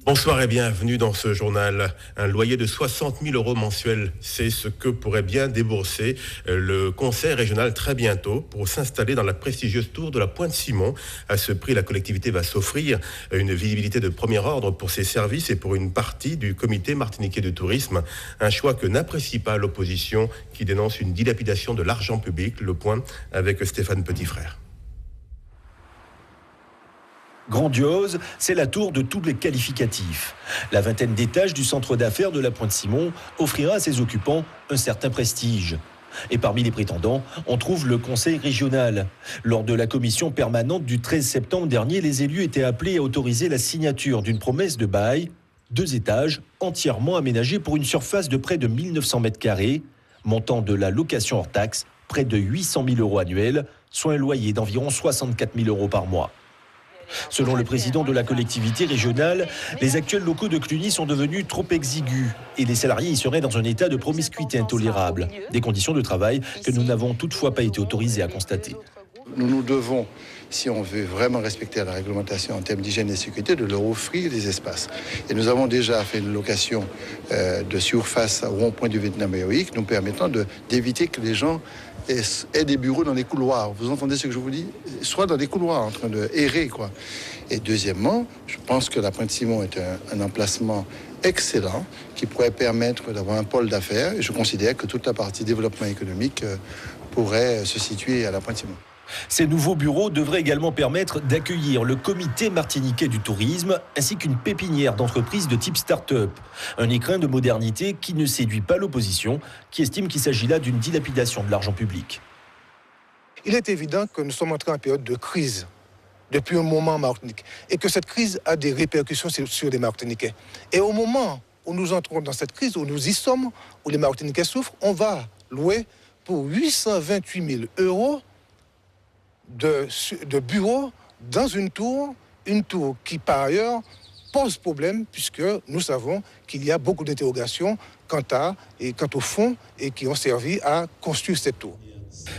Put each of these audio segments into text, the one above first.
Bonsoir et bienvenue dans ce journal. Un loyer de 60 000 euros mensuels, c'est ce que pourrait bien débourser le conseil régional très bientôt pour s'installer dans la prestigieuse tour de la Pointe-Simon. À ce prix, la collectivité va s'offrir une visibilité de premier ordre pour ses services et pour une partie du comité martiniquais de tourisme. Un choix que n'apprécie pas l'opposition qui dénonce une dilapidation de l'argent public. Le point avec Stéphane Petitfrère. Grandiose, c'est la tour de tous les qualificatifs. La vingtaine d'étages du centre d'affaires de la Pointe-Simon offrira à ses occupants un certain prestige. Et parmi les prétendants, on trouve le conseil régional. Lors de la commission permanente du 13 septembre dernier, les élus étaient appelés à autoriser la signature d'une promesse de bail, 2 étages entièrement aménagés pour une surface de près de 1900 mètres carrés, montant de la location hors taxe, près de 800 000 euros annuels, soit un loyer d'environ 64 000 euros par mois. Selon le président de la collectivité régionale, les actuels locaux de Cluny sont devenus trop exigus et les salariés y seraient dans un état de promiscuité intolérable. Des conditions de travail que nous n'avons toutefois pas été autorisés à constater. Nous devons, si on veut vraiment respecter la réglementation en termes d'hygiène et de sécurité, de leur offrir des espaces. Et nous avons déjà fait une location de surface au rond-point du Vietnam héroïque, nous permettant d'éviter que les gens aient des bureaux dans les couloirs. Vous entendez ce que je vous dis? Soit dans des couloirs, en train de errer, quoi. Et deuxièmement, je pense que la Pointe-Simon est un emplacement excellent qui pourrait permettre d'avoir un pôle d'affaires. Et je considère que toute la partie développement économique pourrait se situer à la Pointe-Simon. Ces nouveaux bureaux devraient également permettre d'accueillir le comité martiniquais du tourisme ainsi qu'une pépinière d'entreprises de type start-up. Un écrin de modernité qui ne séduit pas l'opposition, qui estime qu'il s'agit là d'une dilapidation de l'argent public. Il est évident que nous sommes entrés en période de crise depuis un moment en Martinique et que cette crise a des répercussions sur les Martiniquais. Et au moment où nous entrons dans cette crise, où nous y sommes, où les Martiniquais souffrent, on va louer pour 828 000 euros de bureaux dans une tour qui par ailleurs pose problème puisque nous savons qu'il y a beaucoup d'interrogations quant au fonds et qui ont servi à construire cette tour.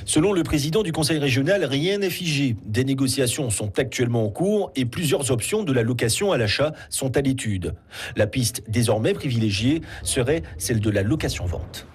Selon le président du conseil régional, rien n'est figé. Des négociations sont actuellement en cours et plusieurs options de la location à l'achat sont à l'étude. La piste désormais privilégiée serait celle de la location-vente.